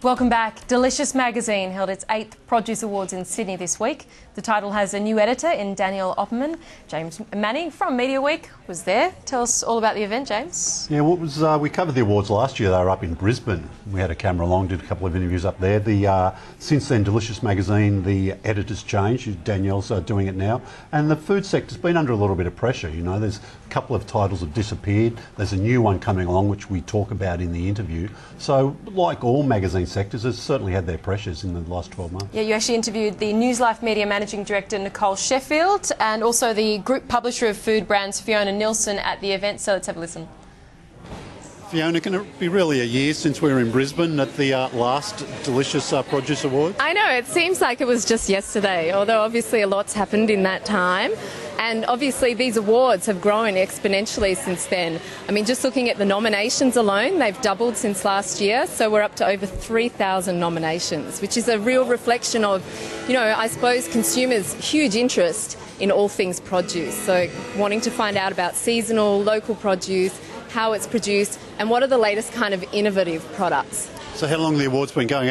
Welcome back. Delicious magazine held its 8th Produce Awards in Sydney this week. The title has a new editor in Daniel Opperman. James Manning from Mediaweek was there. Tell us all about the event, James. Yeah, we covered the awards last year. They were up in Brisbane. We had a camera along, did a couple of interviews up there. Since then, Delicious magazine, the editor's changed. Danielle's doing it now. And the food sector's been under a little bit of pressure. You know, there's a couple of titles have disappeared. There's a new one coming along, which we talk about in the interview. So, like all magazine sectors, has certainly had their pressures in the last 12 months. Yeah, you actually interviewed the News Life Media Managing Director Nicole Sheffield and also the group publisher of food brands Fiona Nilsson at the event, so let's have a listen. Fiona, can it be really a year since we were in Brisbane at the last Delicious Produce Awards? I know, it seems like it was just yesterday, although obviously a lot's happened in that time. And obviously these awards have grown exponentially since then. I mean, just looking at the nominations alone, they've doubled since last year. So we're up to over 3,000 nominations, which is a real reflection of, you know, I suppose consumers' huge interest in all things produce. So wanting to find out about seasonal, local produce, how it's produced, and what are the latest kind of innovative products. So how long have the awards been going?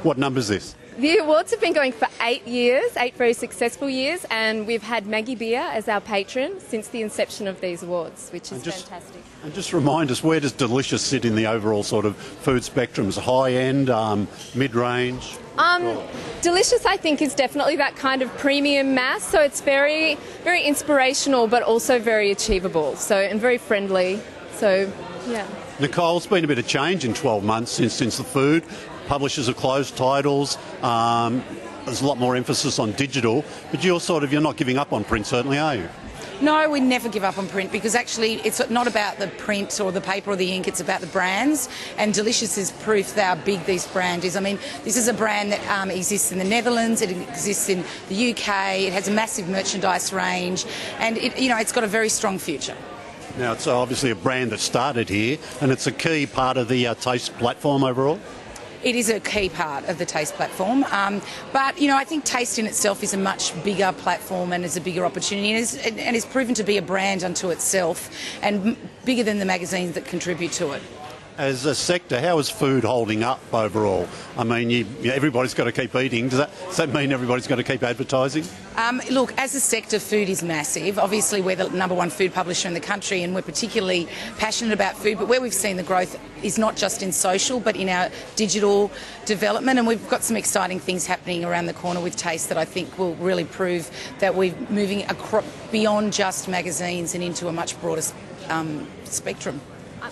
What number is this? The awards have been going for 8 years, 8 very successful years, and we've had Maggie Beer as our patron since the inception of these awards, which is fantastic. And just remind us, where does Delicious sit in the overall sort of food spectrum? Is it high-end, mid-range? Delicious, I think, is definitely that kind of premium mass, so it's very, very inspirational but also very achievable, and very friendly, so yeah. Nicole, it's been a bit of change in 12 months since the food. Publishers have closed titles. There's a lot more emphasis on digital, but you're not giving up on print, certainly, are you? No, we never give up on print because actually it's not about the print or the paper or the ink, it's about the brands, and Delicious is proof how big this brand is. I mean, this is a brand that exists in the Netherlands, it exists in the UK, it has a massive merchandise range, and it's got a very strong future. Now, it's obviously a brand that started here, and it's a key part of the Taste platform overall. It is a key part of the Taste platform, but I think Taste in itself is a much bigger platform and is a bigger opportunity, and is proven to be a brand unto itself and bigger than the magazines that contribute to it. As a sector, how is food holding up overall? I mean, everybody's got to keep eating. Does that mean everybody's got to keep advertising? Look, as a sector, food is massive. Obviously, we're the #1 food publisher in the country and we're particularly passionate about food, but where we've seen the growth is not just in social, but in our digital development, and we've got some exciting things happening around the corner with Taste that I think will really prove that we're moving beyond just magazines and into a much broader spectrum. I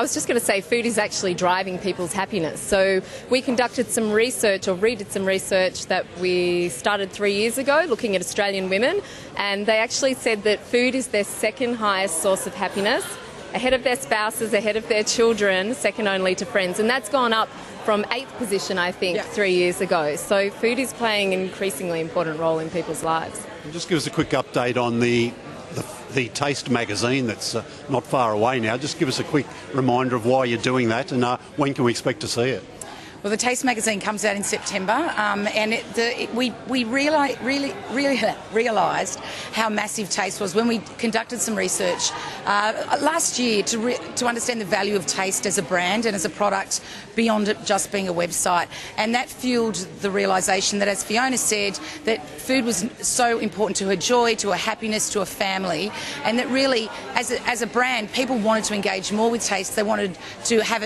was just going to say food is actually driving people's happiness. So we conducted some research, or redid some research that we started 3 years ago looking at Australian women, and they actually said that food is their second highest source of happiness, ahead of their spouses, ahead of their children, second only to friends, and that's gone up from 8th position, I think, 3 years ago. So food is playing an increasingly important role in people's lives. And just give us a quick update on the Taste magazine that's not far away now. Just give us a quick reminder of why you're doing that, and when can we expect to see it? Well, the Taste magazine comes out in September, and we realised how massive Taste was when we conducted some research last year to understand the value of Taste as a brand and as a product beyond it just being a website. And that fueled the realisation that, as Fiona said, that food was so important to her joy, to her happiness, to her family, and that really, as a brand, people wanted to engage more with Taste. They wanted to have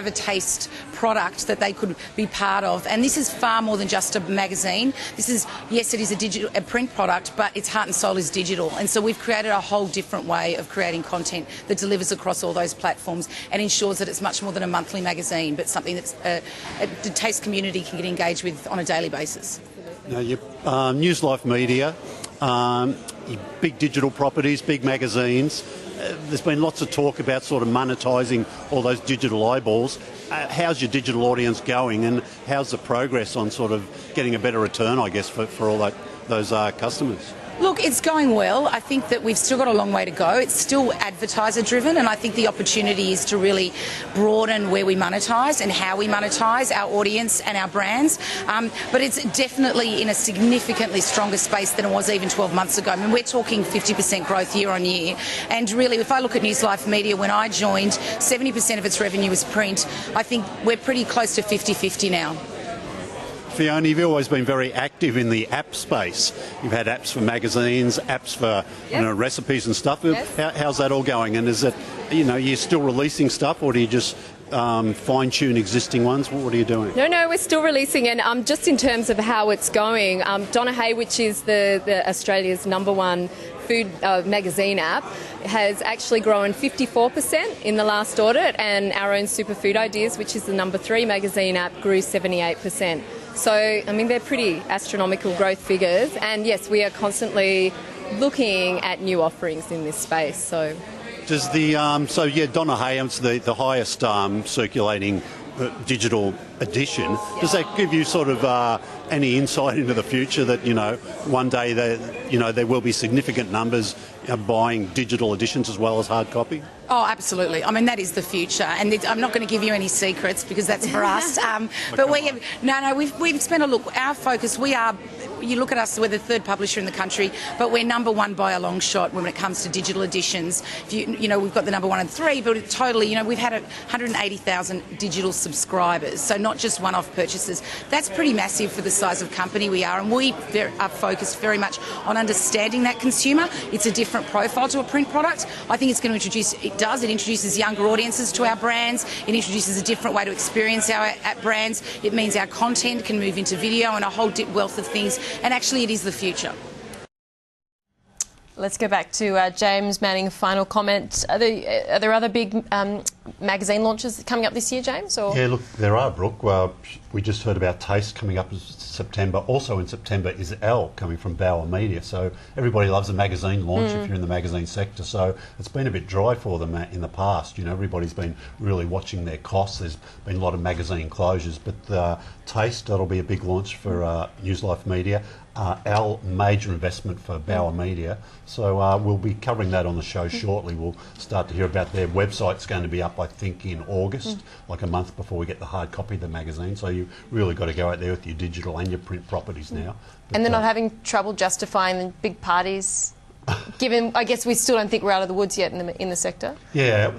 a Taste product that they could be part of, and this is far more than just a magazine. This is, yes, it is a print product, but its heart and soul is digital, and so we've created a whole different way of creating content that delivers across all those platforms and ensures that it's much more than a monthly magazine, but something that's the Taste community can get engaged with on a daily basis. Now, your News Life Media, your big digital properties, big magazines. There's been lots of talk about sort of monetising all those digital eyeballs. How's your digital audience going, and how's the progress on sort of getting a better return, I guess, for all those customers? Look, it's going well. I think that we've still got a long way to go. It's still advertiser driven, and I think the opportunity is to really broaden where we monetize and how we monetize our audience and our brands. But it's definitely in a significantly stronger space than it was even 12 months ago. I mean, we're talking 50% growth year on year. And really, if I look at News Life Media, when I joined, 70% of its revenue was print. I think we're pretty close to 50-50 now. Fiona, you've always been very active in the app space. You've had apps for magazines, apps for recipes and stuff. Yes. How's that all going? And is it, you're still releasing stuff, or do you just fine-tune existing ones? What are you doing? No, we're still releasing, and just in terms of how it's going, Donna Hay, which is the Australia's #1 food magazine app, has actually grown 54% in the last audit, and our own Superfood Ideas, which is the #3 magazine app, grew 78%. So, I mean, they're pretty astronomical growth figures, and yes, we are constantly looking at new offerings in this space. So, does the Donna Hayham's the highest circulating digital edition. Does that give you sort of any insight into the future that one day there will be significant numbers buying digital editions as well as hard copy? Oh, absolutely. I mean, that is the future, and I'm not going to give you any secrets because that's for us. But we've spent a look. Our focus, you look at us, we're the third publisher in the country, but we're #1 by a long shot when it comes to digital editions. We've got the #1 and 3, but totally, we've had 180,000 digital subscribers, so not just one-off purchases. That's pretty massive for the size of company we are, and we are focused very much on understanding that consumer. It's a different profile to a print product. I think it's going to introduce, it introduces younger audiences to our brands. It introduces a different way to experience our brands. It means our content can move into video and a whole wealth of things. And actually, it is the future. Let's go back to James Manning. Final comment. Are there other big magazine launches coming up this year, James? Or? Yeah, look, there are, Brooke. We just heard about Taste coming up in September. Also in September is Elle coming from Bauer Media. So everybody loves a magazine launch if you're in the magazine sector. So it's been a bit dry for them in the past. Everybody's been really watching their costs. There's been a lot of magazine closures. But Taste, that'll be a big launch for News Life Media. Elle, major investment for Bauer Media. So we'll be covering that on the show shortly. We'll start to hear about their website's going to be up, I think, in August, like a month before we get the hard copy of the magazine. So you really got to go out there with your digital and your print properties now. But, and they're not having trouble justifying the big parties, given, I guess we still don't think we're out of the woods yet in the sector? Yeah,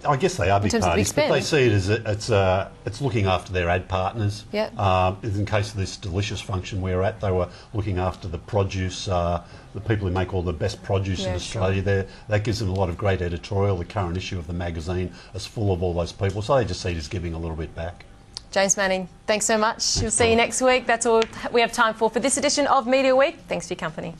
I guess they are big parties, but they see it as it's looking after their ad partners. Yeah. In case of this delicious function we're at, they were looking after the produce, the people who make all the best produce in Australia. Sure. That gives them a lot of great editorial. The current issue of the magazine is full of all those people, so they just see it as giving a little bit back. James Manning, thanks so much. We'll see you next week. That's all we have time for this edition of Media Week. Thanks for your company.